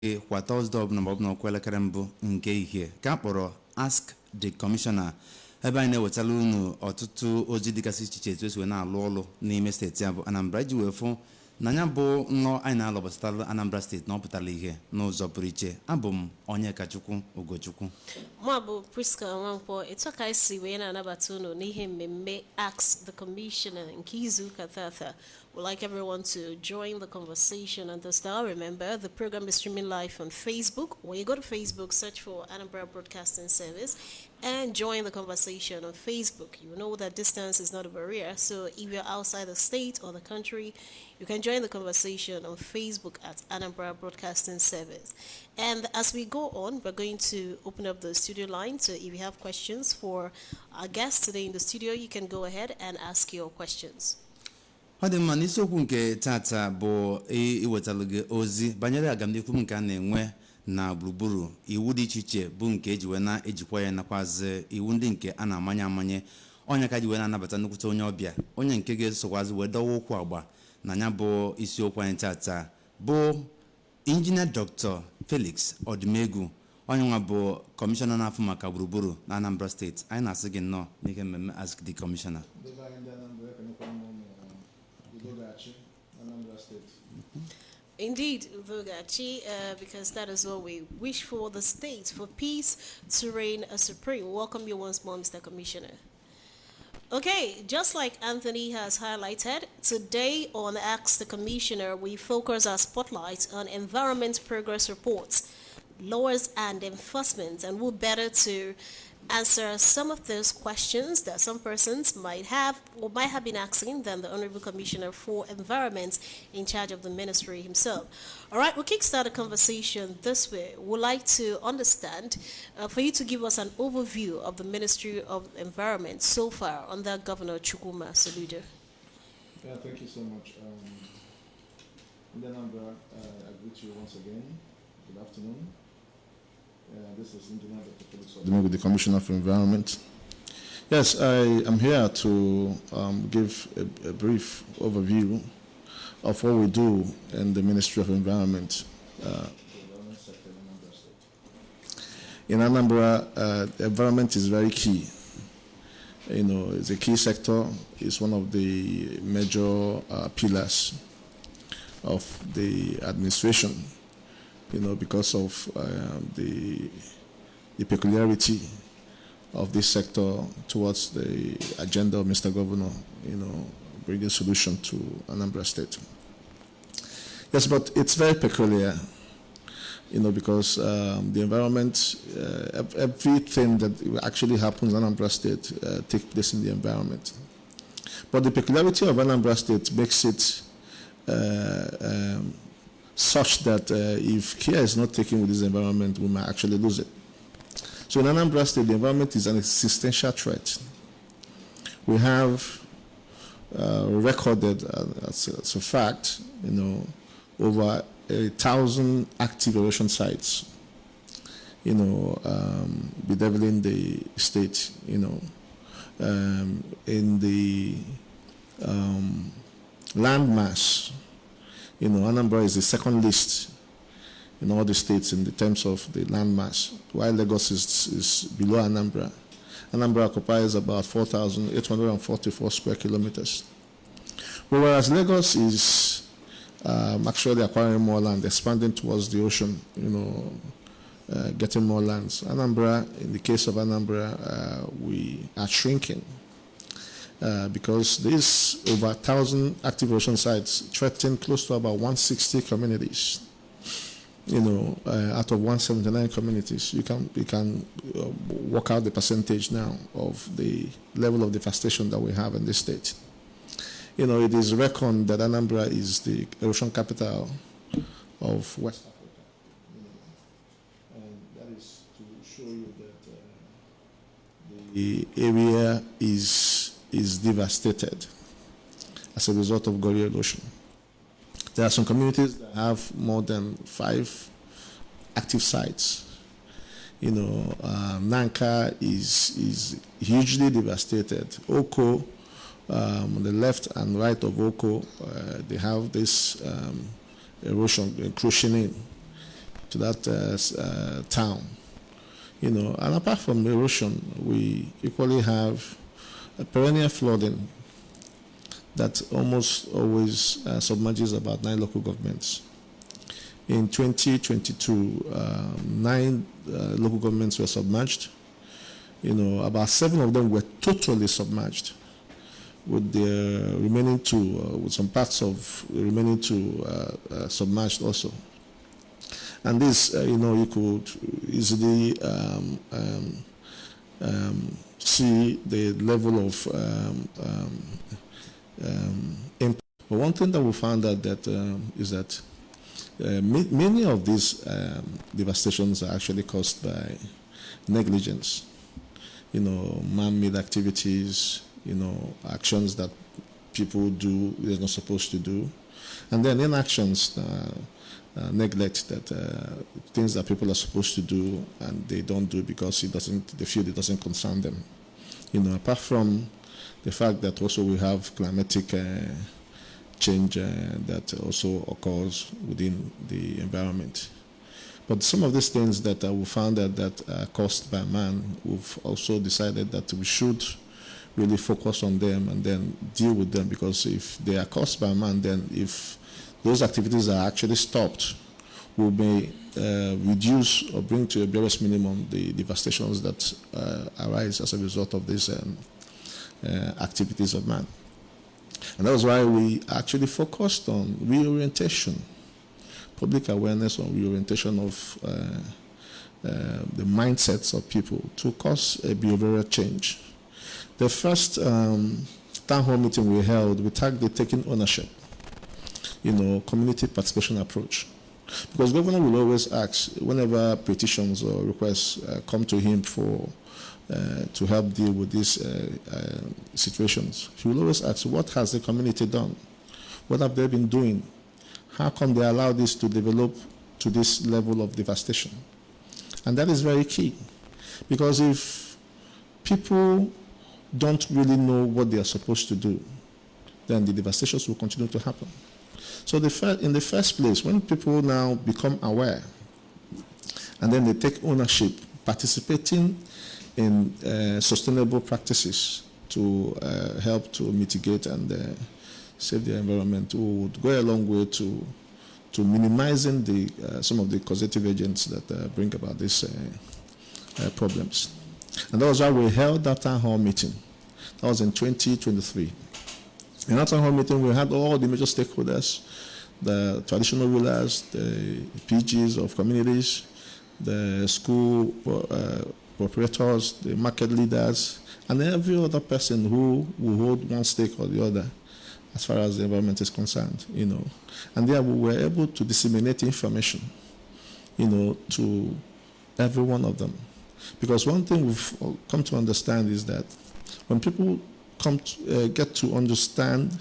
kwa Thursday ọbụla ma ọ bụ na ọkwelekere mbụ nke ihe ka akpọrọ Ask the Commissioner ebe anyị na-ewetala unu ọtụtụ ozi dịgasị iche iche etu esi na-alụ ọlụ n'ime steeti ya bụ Anambra iji wee fụ na ya bụ nnọọ anyị na-alụ gbasatara Anambra steeti na ọ pụtara ihe n'ụzọ pụrụ iche. Abụ m Onyekachukwu Ugochukwu. Mụ bụ Priska Nwankwo. Etu ka esi wee na-anabata unu n'ihe mmemme Ask the Commissioner nke izu ụka tata. We'd like everyone to join the conversation on this now. Remember, the program is streaming live on Facebook. When you go to Facebook, search for Anambra Broadcasting Service and join the conversation on Facebook. You know that distance is not a barrier. So if you're outside the state or the country, you can join the conversation on Facebook at Anambra Broadcasting Service. And as we go on, we're going to open up the studio line. So if you have questions for our guests today in the studio, you can go ahead and ask your questions. Ọ dị mma n'isiokwu nke tata bụ iwetalụ gị ozi banyere agamnihu nke a na-enwe na gburugburu iwu dị iche iche bụ nke eji wee na-ejikwa ya nakwazi iwu ndị nke a na-amanye onye ka ji wee na-anabata nnukwute onye ọbịa onye nke ga-esokwazi wee dọwa okwu agba na ya bụ isiokwu anyị tata bụ Injinia Dr. Felix Odumegwu onye nwa bụ kọmishọna na-afụ maka gburugburu na Anambra steeti. Anyị na-asị gị nnọọ n'ihe mmemme Ask the Commissioner. Anambra State. Indeed, Vogachi, because that is what we wish for the state, for peace to reign as supreme. Welcome you once more, Mr. Commissioner. Okay, just like Anthony has highlighted, today on Ask the Commissioner, we focus our spotlight on environment progress reports, laws and enforcement, and we're better to answer some of those questions that some persons might have or might have been asking than the Honorable Commissioner for Environment in charge of the ministry himself. All right, we'll kickstart the conversation this way. We'd like to understand, for you to give us an overview of the Ministry of Environment so far under Governor Chukwuma Soludo. Yeah, thank you so much. In Anambra, I greet you once again. Good afternoon. This is Engineer Dr. Felix Odumegwu, the Commissioner for Environment. Yes, I am here to give a brief overview of what we do in the Ministry of Environment. In Anambra, the environment is very key. You know, it's a key sector. It's one of the major pillars of the administration. You know, because of the peculiarity of this sector towards the agenda of Mr. Governor, you know, bringing solution to Anambra State. Yes, but it's very peculiar, you know, because the environment, everything that actually happens in Anambra State takes place in the environment. But the peculiarity of Anambra State makes it such that if care is not taken with this environment, we might actually lose it. So in Anambra State, the environment is an existential threat. We have recorded, as a fact, you know, over 1,000 active erosion sites, you know, bedeviling the state, you know, in the land mass. You know, Anambra is the second least in all the states in the terms of the land mass, while Lagos is below Anambra. Anambra occupies about 4,844 square kilometers. Whereas Lagos is actually acquiring more land, expanding towards the ocean, you know, getting more lands. Anambra, in the case of Anambra, we are shrinking. Because these over 1,000 active ocean sites threaten close to about 160 communities. You know, out of 179 communities, you can work out the percentage now of the level of devastation that we have in this state. You know, it is reckoned that Anambra is the erosion capital of West Africa. And that is to show you that the area is devastated as a result of Gori erosion. There are some communities that have more than 5 active sites. You know, Nanka is hugely devastated. Oko, on the left and right of Oko, they have this erosion encroaching in. town. And apart from erosion, we equally have a perennial flooding that almost always submerges about 9 local governments. In 2022, 9 local governments were submerged. About 7 of them were totally submerged, with the remaining 2, with some parts of the remaining 2 submerged also. And this, you could easily see the level of impact. But one thing that we found out is that many of these devastations are actually caused by negligence. Man-made activities, actions that people do they're not supposed to do, and then inactions, neglect that things that people are supposed to do and they don't do because they feel it doesn't concern them. Apart from the fact that also we have climatic change that also occurs within the environment. But some of these things that we found that are caused by man, we've also decided that we should really focus on them and then deal with them, because if they are caused by man, then if those activities are actually stopped, we may reduce or bring to a barest minimum the devastations that arise as a result of these activities of man. And that was why we actually focused on reorientation, public awareness on reorientation of the mindsets of people to cause a behavioral change. The first town hall meeting we held, we tagged the taking ownership, community participation approach. Because governor will always ask, whenever petitions or requests come to him to help deal with these situations, he will always ask, what has the community done? What have they been doing? How come they allow this to develop to this level of devastation? And that is very key, because if people don't really know what they are supposed to do, then the devastations will continue to happen. So in the first place, when people now become aware and then they take ownership, participating in sustainable practices to help to mitigate and save the environment, would go a long way to minimizing some of the causative agents that bring about these problems. And that was why we held that town hall meeting. That was in 2023. In that town hall meeting, we had all the major stakeholders, the traditional rulers, the PGs of communities, the school operators, the market leaders, and every other person who will hold one stake or the other as far as the environment is concerned, And there we were able to disseminate information, to every one of them. Because one thing we've come to understand is that when people get to understand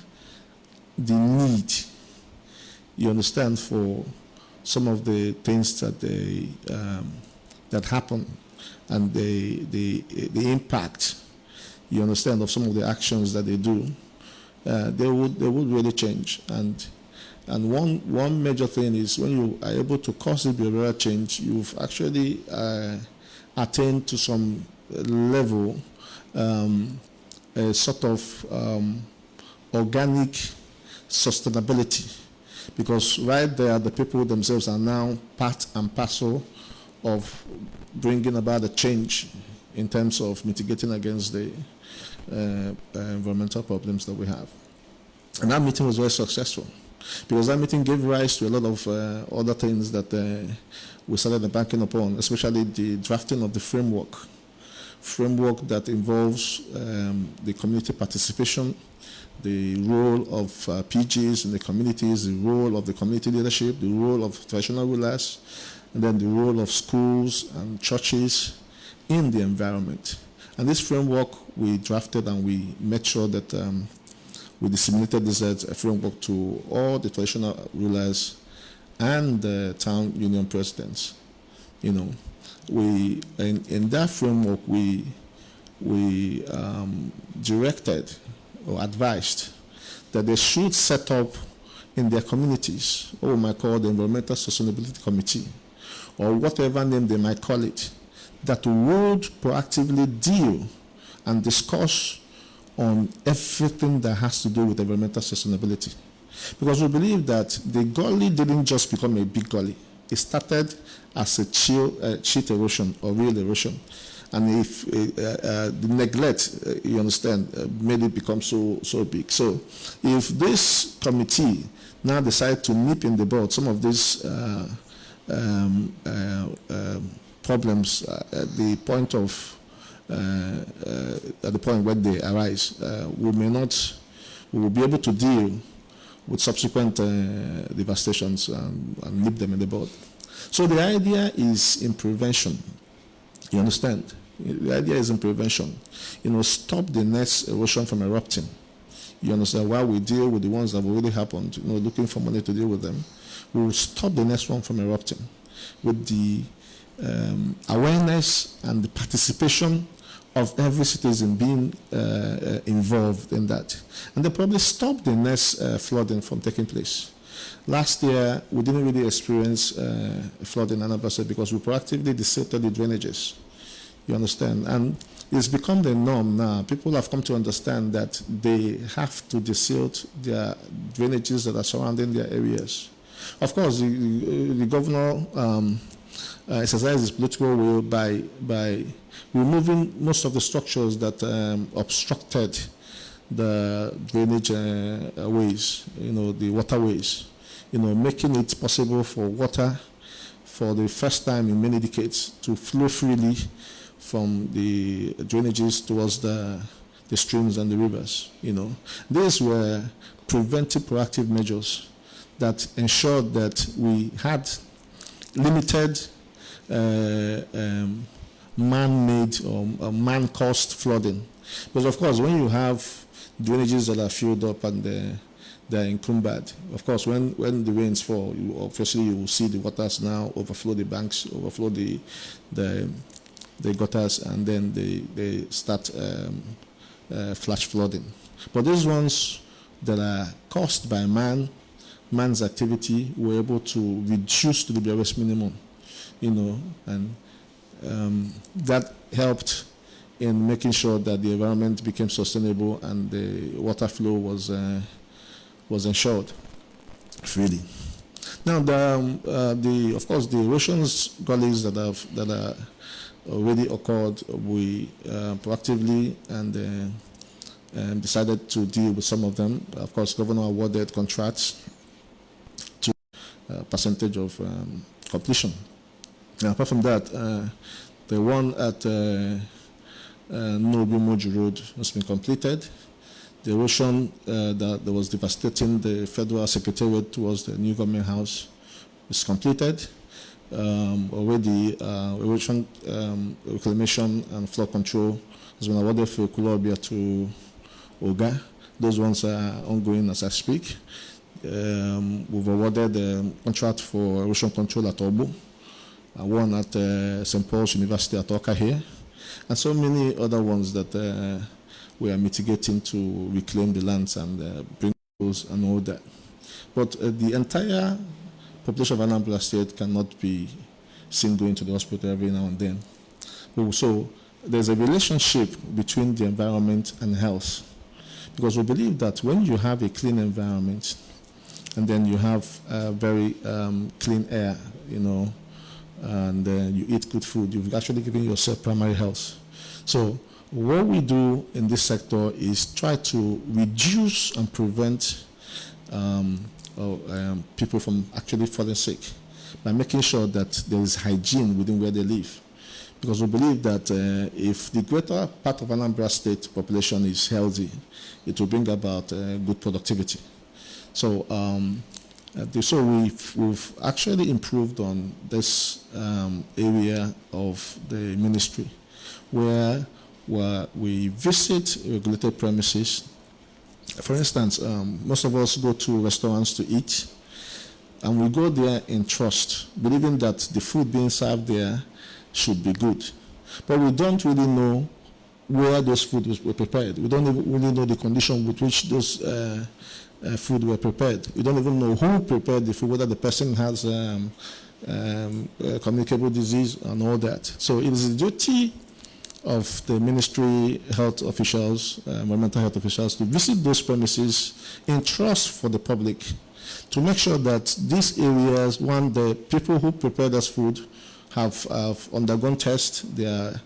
the need, you understand, for some of the things that that happen and the impact, you understand, of some of the actions that they do, they would really change. And one major thing is when you are able to cause a behavioral change, you've actually attained to some level a sort of organic sustainability, because right there the people themselves are now part and parcel of bringing about a change in terms of mitigating against the environmental problems that we have. And that meeting was very successful, because that meeting gave rise to a lot of other things that we started embarking upon, especially the drafting of the framework that involves the community participation, the role of PGs in the communities, the role of the community leadership, the role of traditional rulers, and then the role of schools and churches in the environment. And this framework we drafted, and we made sure that we disseminated this framework to all the traditional rulers and the town union presidents. In that framework, we directed or advised that they should set up in their communities what we might call the Environmental Sustainability Committee, or whatever name they might call it, that would proactively deal and discuss on everything that has to do with environmental sustainability. Because we believe that the gully didn't just become a big gully. It started as a cheat erosion or real erosion. And if the neglect, you understand, made it become so big. So if this committee now decide to nip in the bud some of these problems at the point where they arise, we will be able to deal with subsequent devastations and nip them in the bud. So the idea is in prevention. You understand? The idea is in prevention. Stop the next erosion from erupting. You understand? While we deal with the ones that have already happened, looking for money to deal with them, we will stop the next one from erupting with the awareness and the participation of every citizen being involved in that. And they probably stop the next flooding from taking place. Last year, we didn't really experience flooding in Anambra because we proactively desilted the drainages. You understand? And it's become the norm now. People have come to understand that they have to desilt their drainages that are surrounding their areas. Of course, the governor exercised his political will by removing most of the structures that obstructed the drainage ways, the waterways, making it possible for water for the first time in many decades to flow freely from the drainages towards the streams and the rivers. These were preventive, proactive measures that ensured that we had limited man-made or man-caused flooding. Because of course, when you have drainages that are filled up and they're encumbered, of course, when the rains fall, you will see the waters now overflow the banks, overflow the gutters, and then they start flash flooding. But these ones that are caused by man's activity were able to reduce to the barest minimum, and that helped in making sure that the environment became sustainable and the water flow was ensured freely. Now, of course, the erosions gullies that are already occurred, we proactively and decided to deal with some of them. Of course, Governor awarded contracts to percentage of completion. Now, apart from that, the one at Nobu Moju Road has been completed. The erosion that was devastating the federal secretariat towards the new government house is completed. Already, erosion reclamation and flood control has been awarded for Kulobia to Oga. Those ones are ongoing as I speak. We've awarded the contract for erosion control at Obo, one at St. Paul's University at Oka here, and so many other ones that we are mitigating to reclaim the lands and bring those and all that. But the entire population of Anambra State cannot be seen going to the hospital every now and then. So there's a relationship between the environment and health, because we believe that when you have a clean environment and then you have very clean air, and you eat good food, you've actually given yourself primary health. So what we do in this sector is try to reduce and prevent people from actually falling sick by making sure that there is hygiene within where they live. Because we believe that if the greater part of Anambra State population is healthy, it will bring about good productivity. So we've actually improved on this area of the ministry, where we visit regulated premises. For instance, most of us go to restaurants to eat, and we go there in trust, believing that the food being served there should be good. But we don't really know where those foods were prepared. We don't even really know the condition with which those food were prepared. We don't even know who prepared the food, whether the person has communicable disease and all that. So it is the duty of the ministry health officials, environmental health officials, to visit those premises in trust for the public, to make sure that these areas, one, the people who prepare this food have undergone tests, they are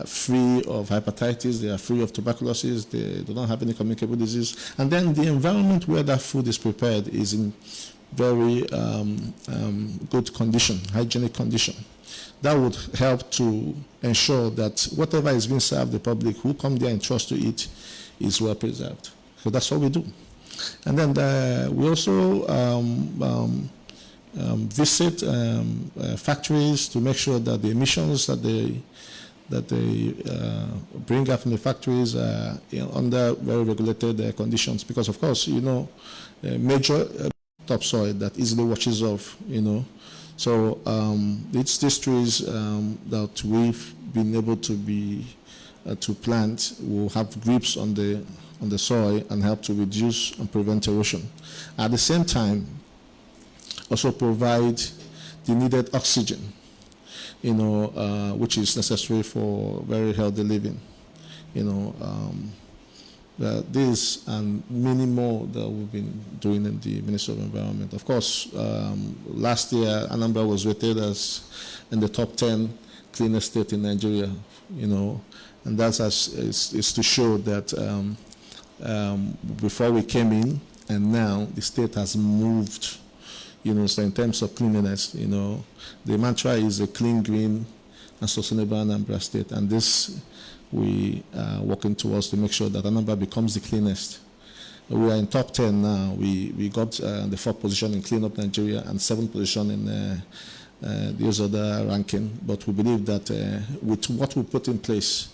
free of hepatitis, they are free of tuberculosis, they do not have any communicable disease, and then the environment where that food is prepared is in very good condition, hygienic condition. That would help to ensure that whatever is being served the public who come there and trust to eat is well preserved. So that's what we do. And then we also visit factories to make sure that the emissions that they bring up from the factories are under very regulated conditions. Because of course, major topsoil that easily washes off, So it's these trees that we've been able to plant will have grips on the soil and help to reduce and prevent erosion. At the same time, also provide the needed oxygen, which is necessary for very healthy living. This and many more that we've been doing in the Ministry of Environment. Of course, last year, Anambra was rated as in the top 10 cleanest state in Nigeria, and that's is to show that before we came in and now the state has moved, so in terms of cleanliness, the mantra is a clean, green, and sustainable Anambra state, and this we are working towards to make sure that Anambra becomes the cleanest. We are in top 10 now. We got the 4th position in Clean Up Nigeria and 7th position in the other ranking. But we believe that with what we put in place,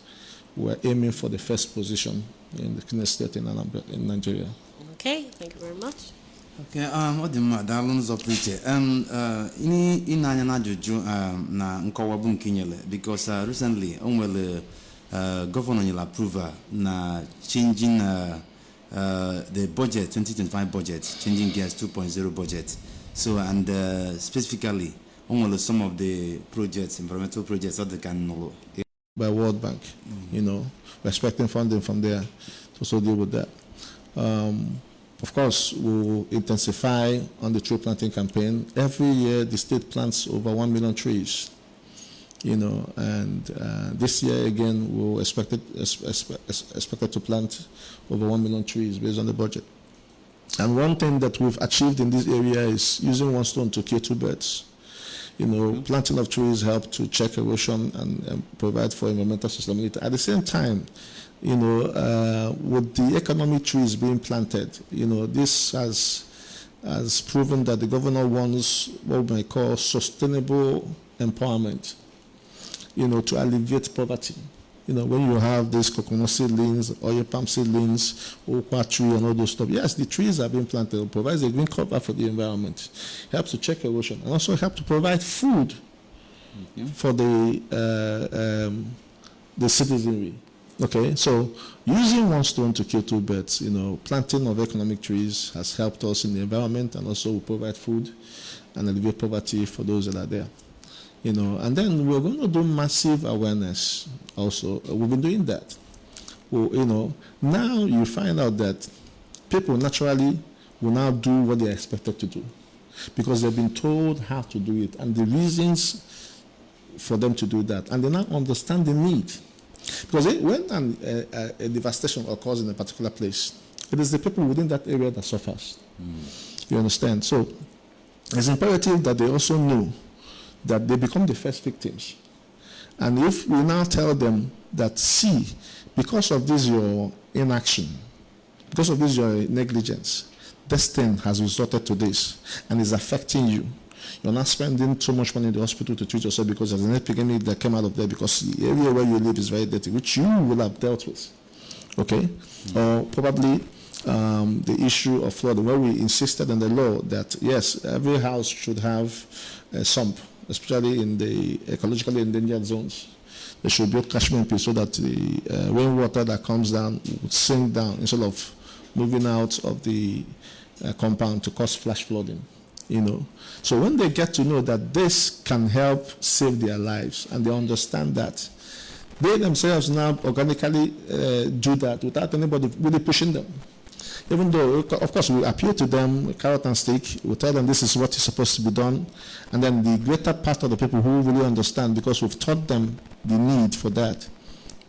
we're aiming for the 1st position in the cleanest state in Anambra, in Nigeria. Okay, thank you very much. Okay, what the daalụ n'ụzọ pụrụ iche. Ị na-anya na ajụjụ na nkọwa bụ nke nyere, because recently o nwere governor nyere approval na changing the budget, 2025 budget, changing gears 2.0 budget. So, and specifically, only some of the projects, environmental projects that they can know. By World Bank, we're expecting funding from there to also deal with that. Of course, we'll intensify on the tree planting campaign. Every year, the state plants over 1 million trees. And this year again, we're expected to plant over 1 million trees based on the budget. And one thing that we've achieved in this area is using one stone to kill two birds. Planting of trees help to check erosion and provide for environmental sustainability. At the same time, with the economic trees being planted, this has proven that the governor wants what we may call sustainable empowerment. To alleviate poverty. When you have these coconut seedlings, oil palm seedlings, okwa tree and all those stuff, yes, the trees are being planted. It provides a green cover for the environment. It helps to check erosion and also help to provide food for the citizenry. Okay, so using one stone to kill two birds, planting of economic trees has helped us in the environment and also will provide food and alleviate poverty for those that are there. And then we're going to do massive awareness also. We've been doing that. Well, now you find out that people naturally will now do what they're expected to do because they've been told how to do it and the reasons for them to do that. And they now understand the need. Because when a devastation occurs in a particular place, it is the people within that area that suffers. You understand? So it's imperative that they also know that they become the first victims. And if we now tell them that, see, because of this your inaction, because of this your negligence, this thing has resorted to this and is affecting you. You're not spending too much money in the hospital to treat yourself because there's an epidemic that came out of there because the area where you live is very dirty, which you will have dealt with. Okay? Or probably the issue of flooding, where we insisted in the law that, yes, every house should have a sump, especially in the ecologically endangered zones. There should be a catchment piece so that the rainwater that comes down would sink down instead of moving out of the compound to cause flash flooding. So when they get to know that this can help save their lives, and they understand that, they themselves now organically do that without anybody really pushing them. Even though, of course, we appeal to them, carrot and stick, we tell them this is what is supposed to be done, and then the greater part of the people who really understand, because we've taught them the need for that,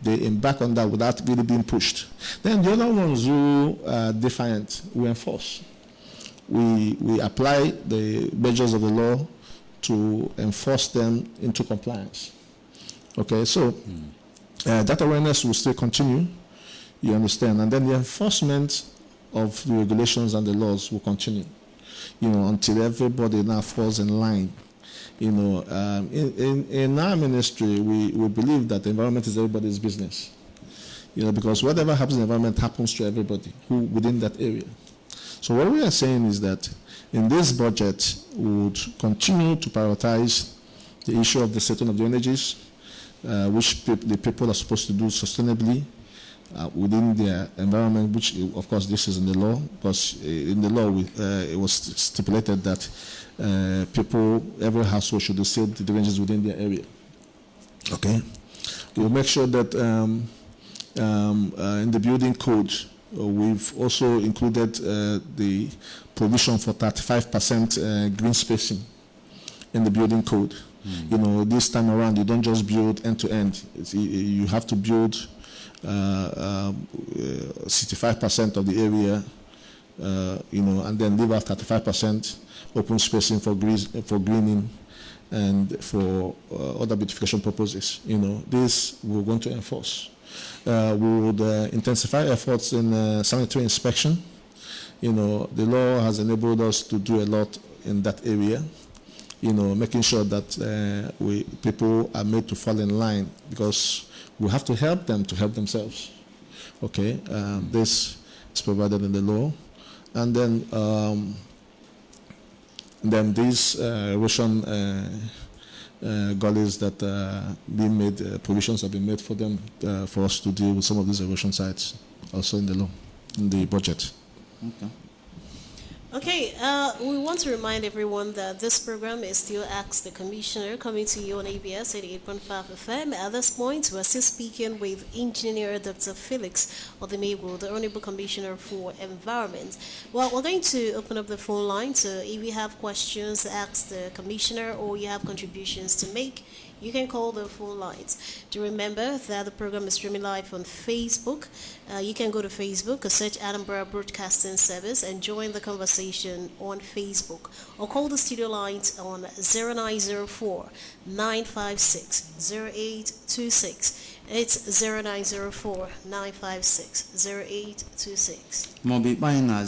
they embark on that without really being pushed. Then the other ones who are defiant, we enforce. We apply the measures of the law to enforce them into compliance. Okay, so that awareness will still continue, you understand, and then the enforcement of the regulations and the laws will continue, until everybody now falls in line. In our ministry, we believe that the environment is everybody's business, because whatever happens in the environment happens to everybody who within that area. So what we are saying is that in this budget, we would continue to prioritize the issue of the setting of the energies, which the people are supposed to do sustainably within their environment, which, of course, this is in the law, because in the law it was stipulated that every household should do sealed the ranges within their area. Okay? We'll make sure that in the building code, we've also included the provision for 35% green spacing in the building code. This time around, you don't just build end to end. You have to build 65% of the area, and then leave out 35% open spacing for greening and for other beautification purposes. This we're going to enforce. We would intensify efforts in sanitary inspection. The law has enabled us to do a lot in that area. Making sure that people are made to fall in line, because we have to help them to help themselves. Okay, this is provided in the law, and then these erosion gullies that being made, provisions have been made for them for us to deal with some of these erosion sites, also in the law, in the budget. Okay, we want to remind everyone that this program is still Ask the Commissioner, coming to you on ABS 88.5 FM. At this point, we're still speaking with Engineer Dr. Felix Odemegwu, the Honorable Commissioner for Environment. Well, we're going to open up the phone line, so if you have questions to ask the Commissioner or you have contributions to make, you can call the phone lines. Do remember that the program is streaming live on Facebook. You can go to Facebook, search Anambra Broadcasting Service, and join the conversation on Facebook. Or call the studio lines on 0904-956-0826. It's 0904-956-0826. Mobi Baina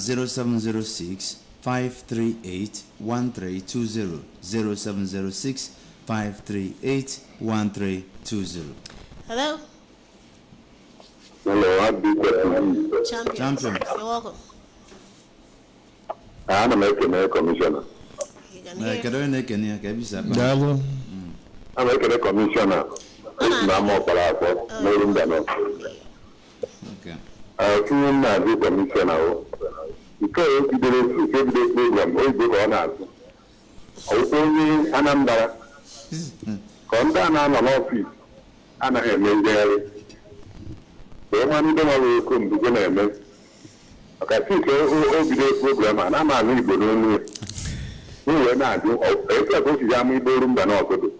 0706-538-1320. 0706-538-1320. Hello? Hello, I'm Champion. You're welcome. I'm a commissioner. You can hear. I'm a commissioner. I'm a Okay. commissioner. Because you did a program, we go on us. Also, Anambra. Come down on an office. And I am there. The one don't have to come to the okay, see, the program, and I'm a little bit. We were not doing a Yami Borum than also.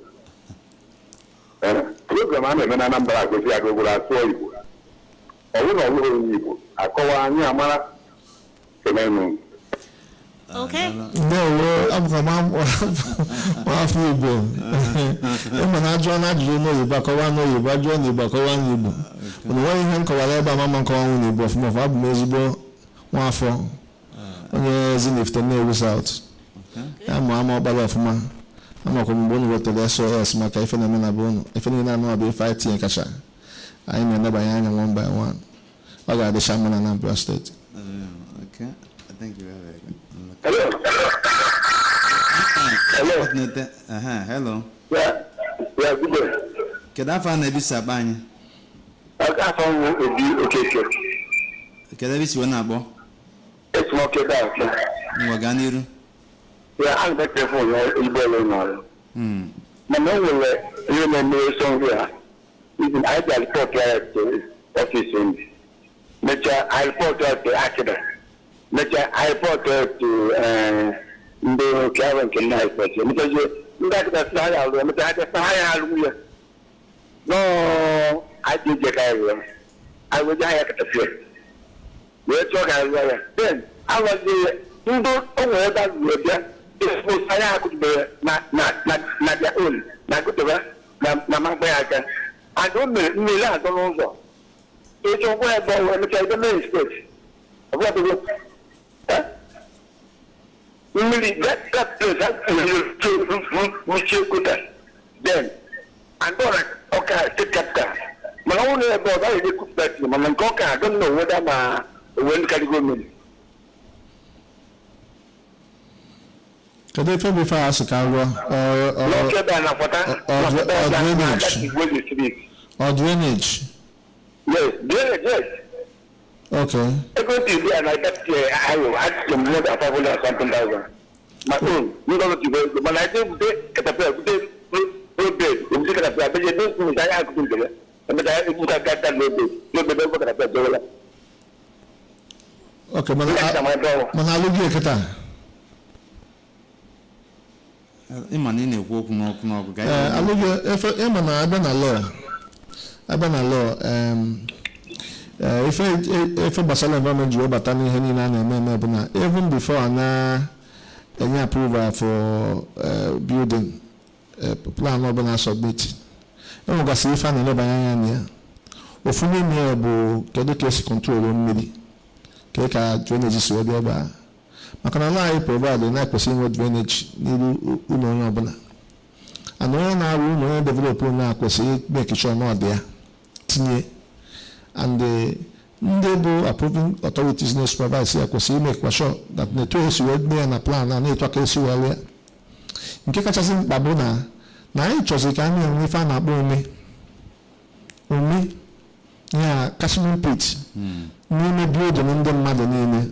Program, I'm a number of I go with our soil. I will not know. I call on Yamara. Okay. No, I'm from Africa. I'm not John. I don't know you, but I know you. But John, you, but I know you. When you can call Alaba, Mamma, calling you, but from a miserable one for. When if the name was out, I'm a bad of man. I'm not going to the SOS, my Kaifan and Abon. If any know I'll be fighting in Kasha, I am never young one by one. I got the shaman and Anambra State. Okay, I think you have it. Hello. Hello. Hello. Yeah, good day. Can I find a bisabany? I found a okay. Can I be one abo? It's not okay. Waganiru. Yeah, I'm not careful. You better know. My man will remember somewhere. Even I got report to office in. I report to accident. I report to the Karen can night person because that's not how that's hallelujah. No, I did the area. I was at the field. We're talking about then. I was the you don't know that we're it was I could be not their own. Not good to her. I don't know. I don't know. It's a way about when I the main stage. What do you? Really, that place, which you could then. And don't okay, take that. My only about I could bet you, my coca, I don't know whether my when can go in. Could they probably fast a car or drainage? Yes, yes. Okay. I go to the and I got I will ask them more than 500 something thousand. My own, you know what you go, but I think they get a pair of days, no bed, you look at a pair, but you don't know I have to do it. And I would have got that no bed, no bed over at a pair. Okay, Manalugi Kata. Imani na-ekwu okwu n'ọkụ ga Alugi, if Emana Abana law, if a Basala environment you about any Henina, even before any approval for building plan urban submit. No go see if I know by any ofuni near case control on me. Keka drainage is ready by. Makana lie provide the 9% drainage need urban. And when I will develop now, make sure not there. And the approving authorities need to provide make sure that the two is ready and a plan and it case well. In case of Babuna, now it was a kind of find a me, yeah, Cashman pit. Name build an Indian mother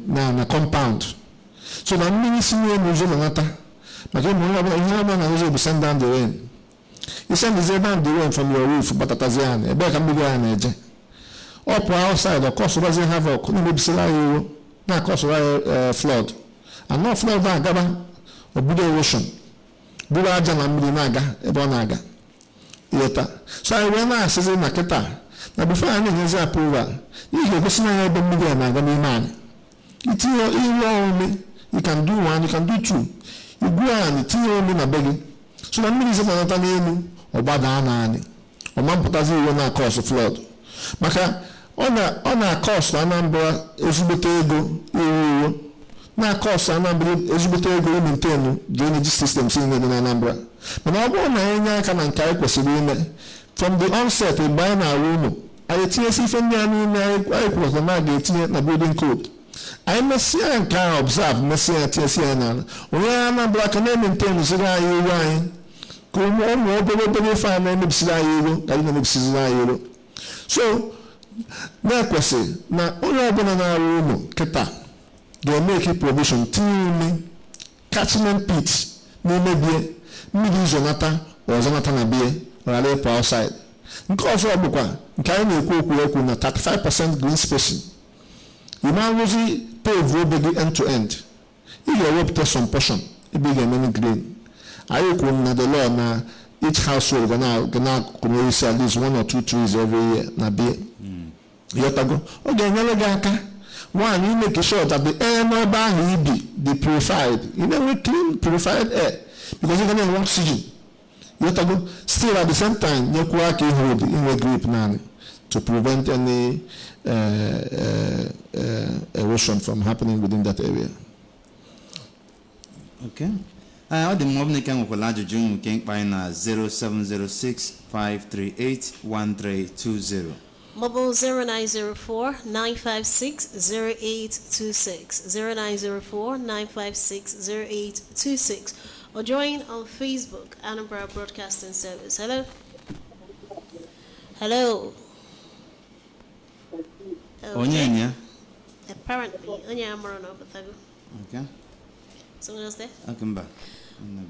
now a compound. So the ministry knows another. But you will send down the rain. You send down the rain from your roof, but at Azian, a better million edge. Up outside, of course, doesn't have a couldn't not cause flood. And no flood by Gaba or Buddha Ocean. Buddha Jana Midinaga, Ebonaga. Yeta. So I went out says in Naketa. Now before I knew his approval, you can go see my million and man. It's you you can do one, you can do two. You go and it's you begging. So the minister of Nathaniel or Badana or Mamputazi will not cause a flood. Maka on a cost Anambra Ezubetego na cost Anambra Ezubetego maintain drainage systems in Anambra. But I want to can and carry from the onset we buy na room. I TSC from the I was the building code. I must see and can observe Messiah TSC we are Anambra can maintain Zira wine. Come on, more fine and Zira. So, na kwese na onye ọbụla na-arụ ụlọ kịta ga-make provision tinye catchment pit n'ime bie mmiri izonata ọzọnata na bie ghara ịpụ outside. Nke ọzọ bụkwa nke anyị na-ekwu okwu na 35% green spacing. Ị na-arụzi pave obegi end to end. Ị ga-ewepụta some portion ebe ị ga-eme green. Anyị kwuru na the law na each household gonna community at least 1 or 2 trees every year na bie. Yotago. Okay, one, you make sure that the air nearby be purified. You know, we clean, purified air because you're going to oxygen. Yotago. Still, at the same time, you work in a grip now to prevent any erosion from happening within that area. Okay. I the mob can go large June can buy na 0706 538 1320. Mobile 0904-956-0826, 0904-956-0826, or join on Facebook, Anambra Broadcasting Service. Hello? Hello? Okay. Apparently, okay. Someone else there? Akimba.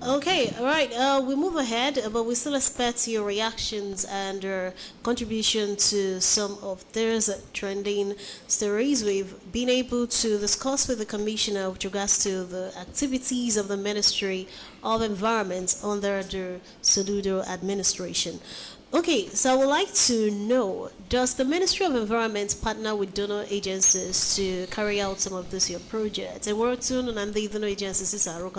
Okay, all right. We move ahead, but we still expect your reactions and contribution to some of those trending stories we've been able to discuss with the Commissioner with regards to the activities of the Ministry of Environment under the Soludo administration. Okay, so I would like to know, does the Ministry of Environment partner with donor agencies to carry out some of these your projects? And we're soon and the donor agencies are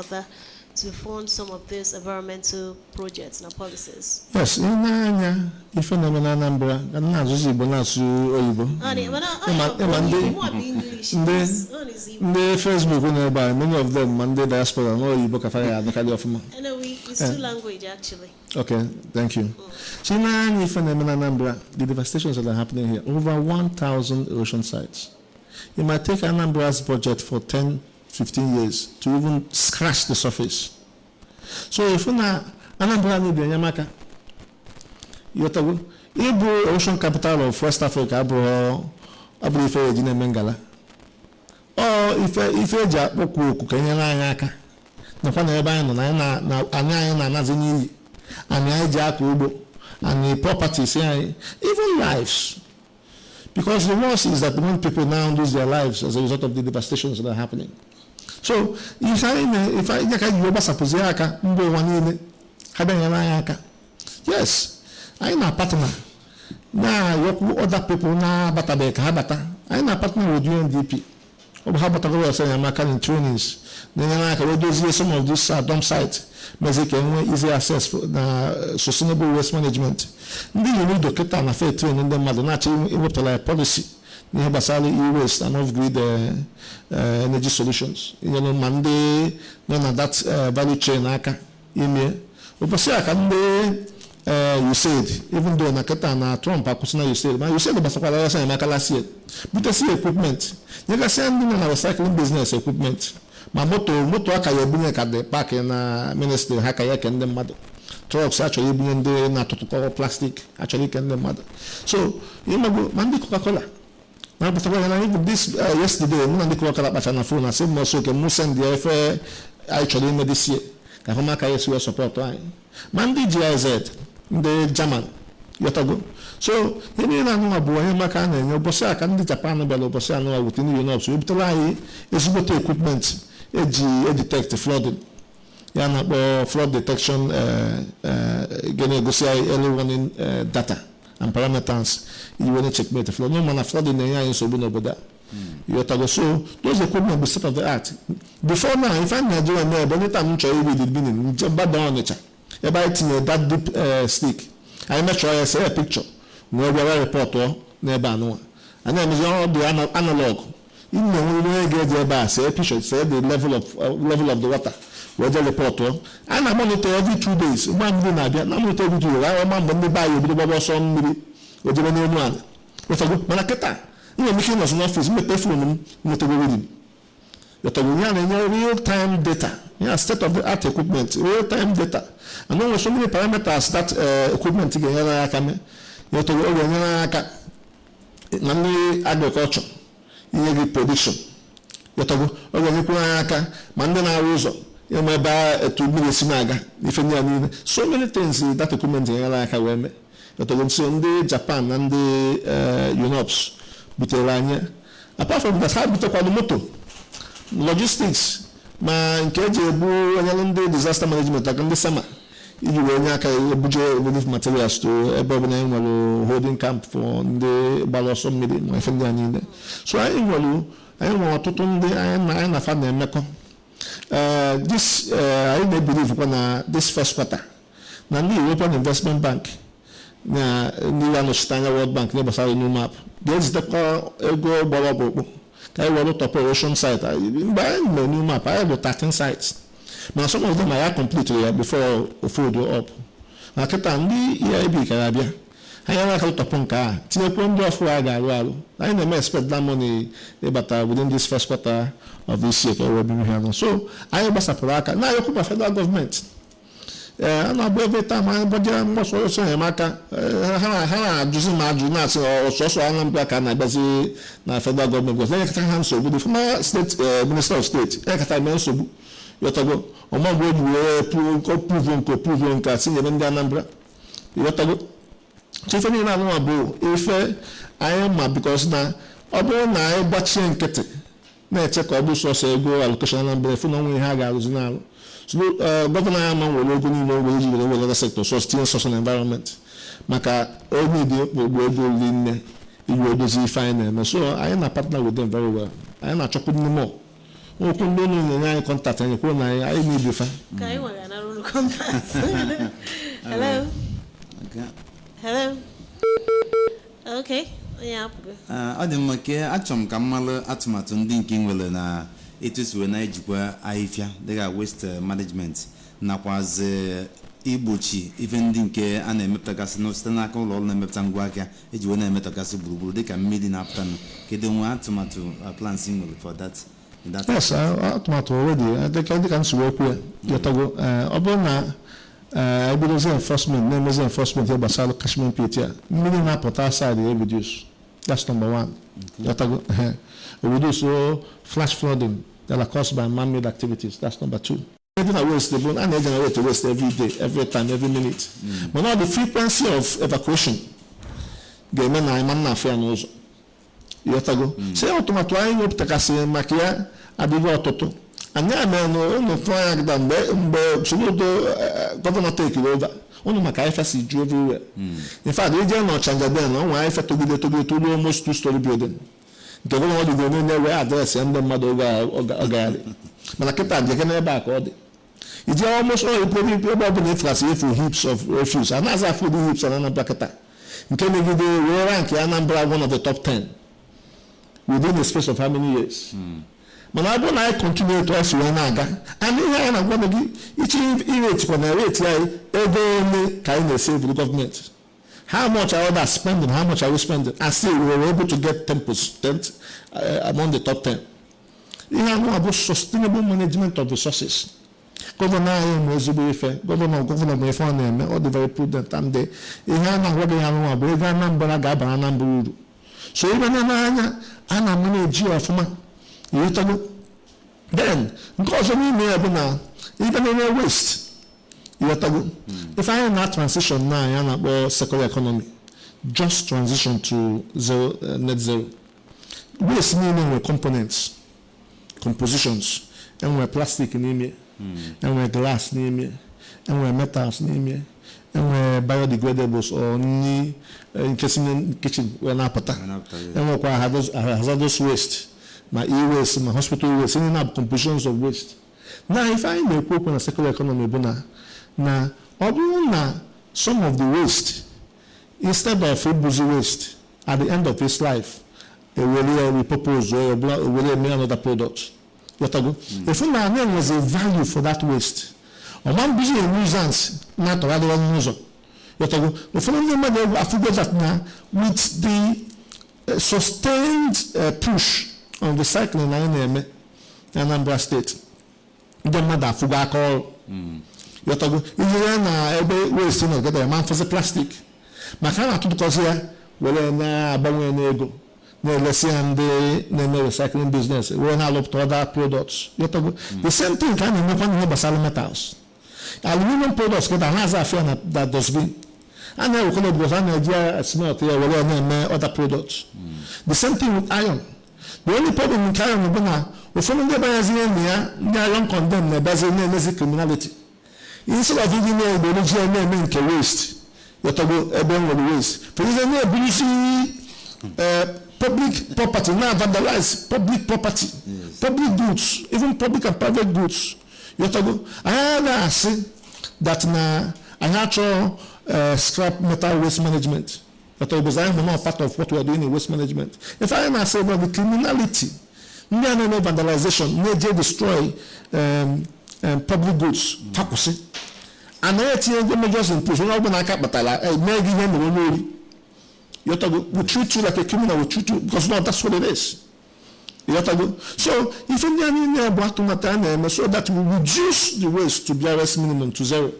to fund some of these environmental projects and policies. Yes, in Anambra, and not just Oyibo. The Facebook nearby, many of them Monday diaspora and Oyibo Kafaya and Kaliofuma. And it's two language actually. Okay, thank you. So now if Anambra, the devastations that are happening here, over 1,000 erosion sites. You might take Anambra's budget for 10-15 years to even scratch the surface. So if Anambra need Yamaka, Yotago, Ibu ocean capital of West Africa, Abu Ife Jine Mengala. Or if Eja Boku Kanyaka, Napana Ebano, Anaya Nazini, Anaya Kubo, and the properties, even lives. Because the worst is that when people now lose their lives as a result of the devastations that are happening. So if I yes, I'm a partner. Now work with other people now, but I'm a partner with UNDP. How about I say I'm in trainings? Then I can do some of these dump sites, basic and easy access for sustainable waste management. Then you need to get an affair training them at the natural policy. Near Basali e-waste and off-grid energy solutions. You know, Monday, none of that value chain, aka, email. You said, even though Nakata and Trump, you said the Basakala and last year. But I see equipment. You can send in our recycling business equipment. My moto Akayabunek at the park in Minister Hakayak and the mother. Trucks actually being the not to cover plastic, actually can the mother. So, you know, Monday Coca-Cola. Now, but even this yesterday, I'm going to clock up at an phone. I said, "Most can send the affair actually made this year." Kahomaka is your support line. Monday GIZ, the German, Yotago. So, you know, I'm boy, Macan, and your bossa can be Japan, Belobossano within the United States. Utilize is what equipment, detect flooding. Yana flood detection, early warning data. And parameters, you want to check the flood. No man flood in the area in Sobunoboda. You have to so those equipment be state of the art. Before now, if I'm not doing that, but the time you will be meaning, jump back down nature. About that deep stick. I make sure I say a picture. No report or never know. And then all the analog. Even when we get the bar, say a picture, say the level of the water. Weather report, and I monitor every 2 days. One day, I monitor every 2 days. I remember when they buy you, but some or the one. With a good Manakata, you know, making us an office, you pay for them, not a reading. But we have real time data, state of the art equipment, real time data. And there were so many parameters that equipment together can you have to agriculture, production. You have to go, Mandana Rosa. So many things that equipment in like Japan and the UNOPS, apart from that, how to call the motor logistics, my disaster management like in the summer. You will budget relief materials to a holding camp for the Balosom meeting, my family. So I want to turn the iron a fan. This I may believe when this first quarter. Now the European Investment Bank, the Standard World Bank, never saw a new map. There's the call go Bobo. I want to operation site. I buying the new map. I have 13 sites. Now some of them are completely before food were up. Now Ketan the EIB Caribbean. I have a Toponka. I never expect that money within this first quarter of this year. So I have a Saparaka. Now you come federal government. And I believe that my body must also have a just imagine that or social Anambra can I federal government because they can so with the former state minister of state. Yotago, Omago, prove and see even the Anambra. Yotago. Chief any abo, if I am because now, although now, batching kete, may check all those source go allocation and if no we have now. So, Governor Amman will go in other sectors, so still social environment. Maka, only the will go in. You will do fine, so I am a partner with them very well. I am not chopping more. Open no contact and I need you. Hello. Hello. Okay. Yeah. I didn't make Achom Kamal Atmatun thinking well na it is when I Ifia, they are waste management. Nakwas Ibuchi, even dinke and a metagas no stanako or metanguaka, it when I metagasi buru, they can meet in afternoon. Kedon tomato plan single for that. Yes, tomato already. They can work with Yotago. Obona, I believe enforcement, name is enforcement here, Basalo Kashmir Petia. Meaning up at our side, they reduce. That's number one. Yotago, we reduce flash flooding that are caused by man made activities. That's number two. Waste the bone and they generate waste every day, every time, every minute. But now the frequency of evacuation, the men are man fair knows. Yotago. Say automatically I hope to cast in Makia, I do what toto. And then no flying down Soludo governor take it over. Only Macaifa drew everywhere. In fact, we did not change then. No, I had to go almost 2-story building. The governor will go in there where address and the mother or Gary. But I kept on getting back all day. It's almost all probably heaps of refuse. And as I food heaps on Anambra, you can give the rank Anambra one of the top 10 within the space of how many years? But I continue to ask you and I'm going to give each rate when I rate every kind of save the government. How much are others spending? How much are we spending? And still we were able to get 10% among the top 10. You know about sustainable management of resources. Governor all the very prudent and they so even Anna manage then because of me even in waste if I am not transition now about circular economy just transition to net zero waste meaning components compositions and we're plastic in here and we're glass in here and we're metals in here and we're biodegradables or in kitchen we're not and we're hazardous waste my e-waste my hospital waste any compositions of waste now if I may put on a circular economy now some of the waste instead of food waste at the end of its life it will repurpose or will make another product. If there was a value for that waste, or one busy nuisance, not a rather unusual. The following I forget that now with the sustained push on recycling in Anambra State, the mother forgot all. Every waste in the man for the plastic. Makana to because here, well, na let's say and the recycling business. We now look to other products. The same thing can be done with metals. Aluminum products get another affair that does be. And now we can go on Nigeria smelt here, we other products. The same thing with iron. The only problem in iron is when the buyers in the iron condemn the basic criminality. Instead of giving the waste, you have to go with waste. For example, public property now vandalize public property, public goods, even public and private goods. You have to go. I say that now a natural scrap metal waste management. But because I am not part of what we are doing in waste management. If I am say about the criminality, no vandalization, no destroy public goods. And I think the measures in place. We're not going we treat you like a criminal, we treat you because no, that's what it is. So if you so that we reduce the waste to BRS minimum to zero.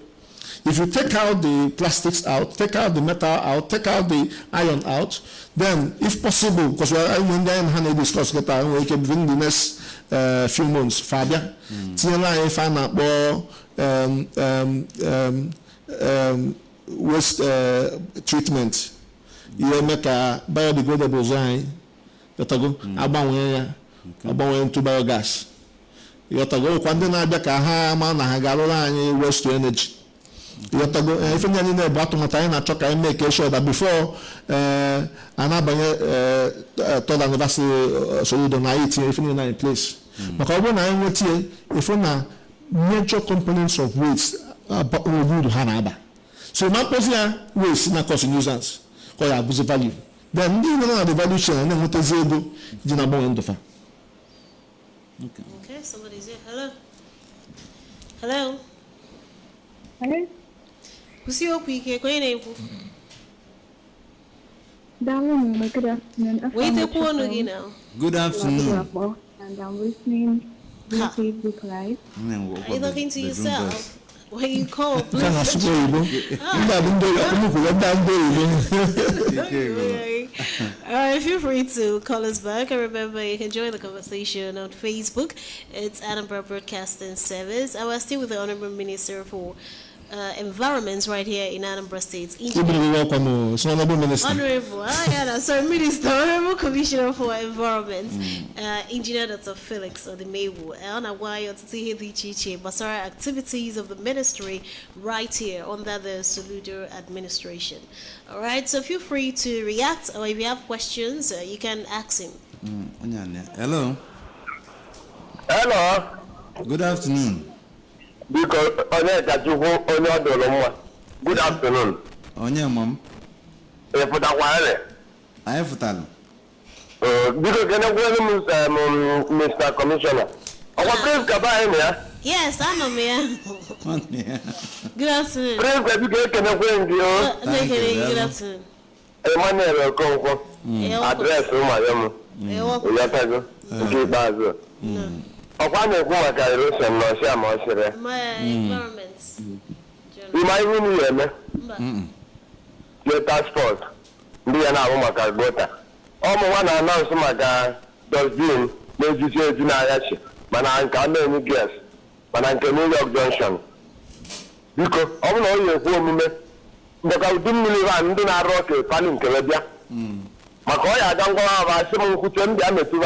If you take out the plastics out, take out the metal out, take out the iron out, then if possible, because we are when they and discuss we can within the next few months, Fabia, TNI find more waste treatment. You make a biodegradable design. You go about into biogas. You go quando na bia ka ha ma na ha galora any waste to energy. You go if you need a bottom of time na check I make sure that before Anambra told Anambra Soludo na it if you in place. Because when I went here, if na major components of waste reviewed Hanaba. So my person waste na cause nuisance. Because I abuse value. Then you know the value chain and then what is able to na bon endofa. Okay, somebody's here. Hello. Hello. Hello. Who's your quick? What's your name? Good afternoon. Wait a corner again now. Good afternoon. And I'm listening to Facebook Live. Are you looking to yourself? When you call, Feel free to call us back. And remember, you can join the conversation on Facebook. It's Anambra Broadcasting Service. I was still with the Honorable Minister for Environment right here in Anambra State. Honorable Minister, Honorable Commissioner for Environment, Engineer Dr. Felix Odimewu, and why to see the Chichi Basara activities of the ministry right here under the Soludo administration. All right, so feel free to react, or if you have questions, you can ask him. Hello. Hello. Good afternoon. Because good afternoon. Onye mom. I have to Because Mr. Commissioner. Yes, I know, Mayor. Good afternoon. Good afternoon. Emmanuel Okonkwo. Address My environment. You might even hear me. Your task force. Be an hour, Macagota. One announce my dustbin, no GC Jinayashi, but I can't any guess, but I can New York Junction. Because all your woman, but I didn't really run, do not rock a panning Calabia. Macoy, I don't go out, someone who turned down the two.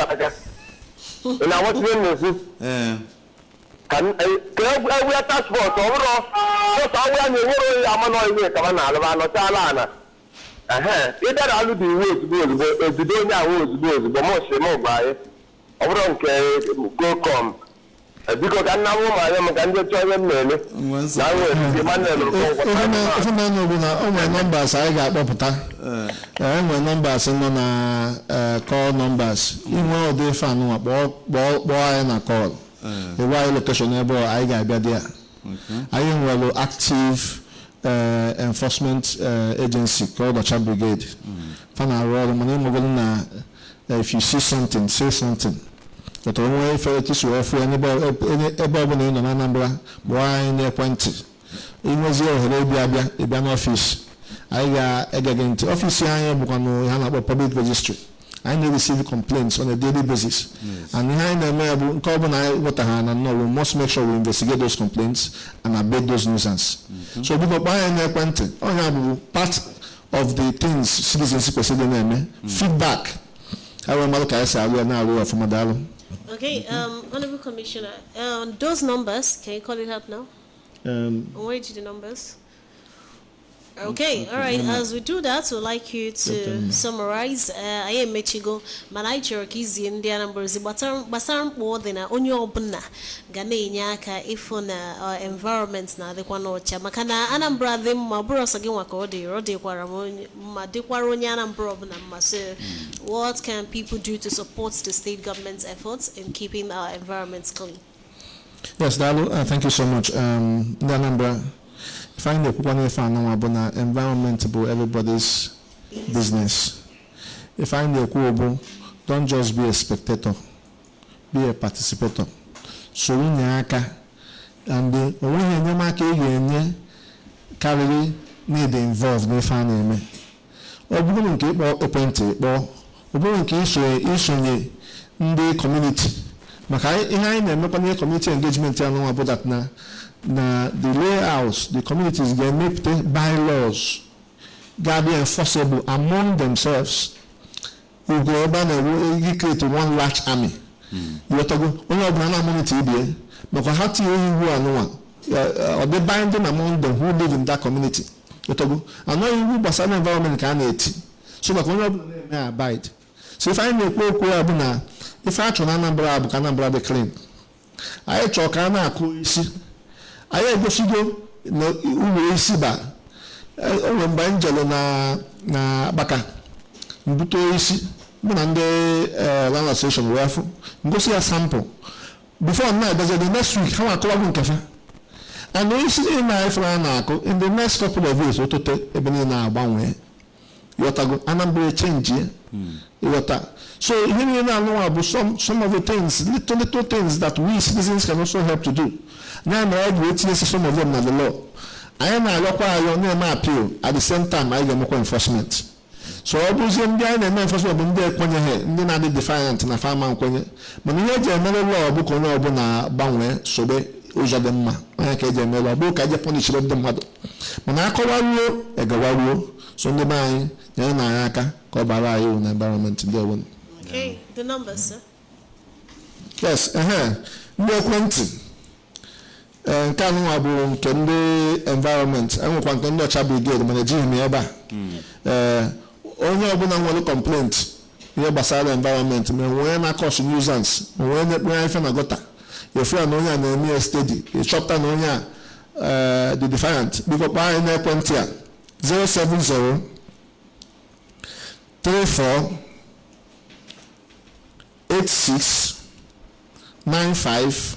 And I was in can we are task force overall? What are we on Talana? Either I'll be woods, if you don't know woods, but most more by overall go come. Because I know my can get my numbers I got my numbers and call numbers. You know they found boy and a call. The wild location I got there. I am well active enforcement agency called the Child Brigade. If you see something, say something. But only if it is worth anybody in Anambra, why in their point. In was your Arabia office. I got again to office. I am about public registry. I need to receive complaints on a daily basis. Yes. And behind the carbon we must make sure we investigate those complaints and abate those nuisance. So because by an part of the things citizens feedback. I we are now aware from Madalo. Okay, Honorable Commissioner, those numbers, can you call it out now? Where did the numbers? Okay, all right. As we do that, we'd like you to summarize. I am Mechigo, Manai Cherokees, the Indian numbers, Basam more than only open Gane Nyaka, if on environments now, the Quanocha, Makana, Anambra, them, my bros again, Wakodi, Rode Quaramon, Madikwaronian, Masse. What can people do to support the state government's efforts in keeping our environments clean? Yes, Dalu, thank you so much. Anambra. Find the people environment everybody's business. If I the don't just be a spectator, be a participator. So we and when you karịrị need involved n'ife a na-eme. Ọ bụrụ nke ịkpọ ekwentị ịkpọ, ọ bụrụ nke isonye ndị community, maka ihe anyị na-emekwa n'ihe community engagement ya n'ụwa bụ that na the layouts, the communities ga-emepụta bylaws ga-adị enforceable among themselves. Ugwu ebe a na-ewu create one large army. Yotago onye ọbụla na-amonite ibie maka ha tinye iwu anụwa or the binding among them who live in that community. Yotago anọghị iwu gbasara environment ka a na-eti so maka onye ọbụla na-eme abide. So if anyị na-ekwu okwu ya bụ na ife a chọrọ na Anambra bụ ka Anambra dị clean, anyị chọrọ ka a na-akụ isi, anyị egosigo na ụlọ isi ba onwe mgbe anyị jere na Agbaka mbute isi mụ na ndị land association wee fụ ngosi ya sample before na the next week ha akọwagwu nkefa and isi na ife a na-akụ in the next couple of years otote ebe niile na-agbanwe. Yotago Anambra change yota. So ihe niile na-anụwa bụ some of the things, little things that we citizens can also help to do. Now I will etinye some of them na the law. Anyị na-ayọkwa ayọ na-eme appeal at the same time anyị ga-emekwa enforcement. So ọ bụzie ndị anyị na-eme enforcement bụ ndị ekwenyeghị, ndị na-adị defiant na fama nkwenye, mana ihe eji emere law bụ ka onye ọbụla gbanwee sobe ụzọ dị mma, onye ka eji emere law bụ ka eji pọnishire ndị mmadụ, mana akọwaruo egawaruo. So ndị be anyị nyere na anyị aka ka ọ bara anyị uru na environment ndị ewu. Okay, the numbers, sir. Yes, ndị ekwentị nke anụnwa bụ nke ndị environment, enwekwa nke ndị ọcha brigade mana ejighị m ebe a. Onye ọbụla nwere complaint ihe gbasara environment ma onye na-akọs nuisance ma onye na-ekpenye ife na gota efu ya na onye a na-eme ya steady ịchọpụta na onye a the defiant biko kpaa anyị n'ekwentị a 070 34 86 95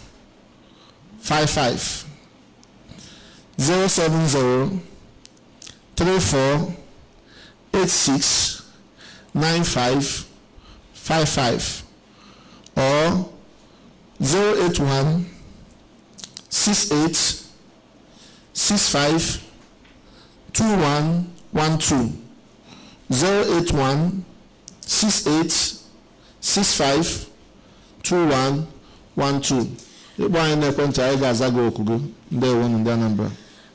55 070 34 86 95 55 or 081 68 65 2112 081 68 65 2112. Ịgba anyị n'ekwentị anyị ga-aza gị okugo ndị ewu ndị Anambra.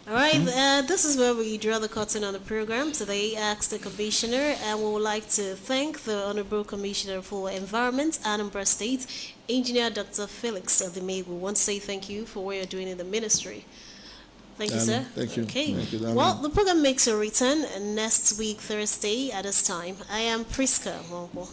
All right, this is where we draw the curtain on the program. Today, asked the Commissioner, and we would like to thank the Honorable Commissioner for Environment, Anambra State, Engineer Dr. Felix Ademegu. We want to say thank you for what you're doing in the ministry. Thank you, sir. Thank you. Okay. Thank you, well, the program makes a return next week, Thursday, at this time. I am Priska Monko.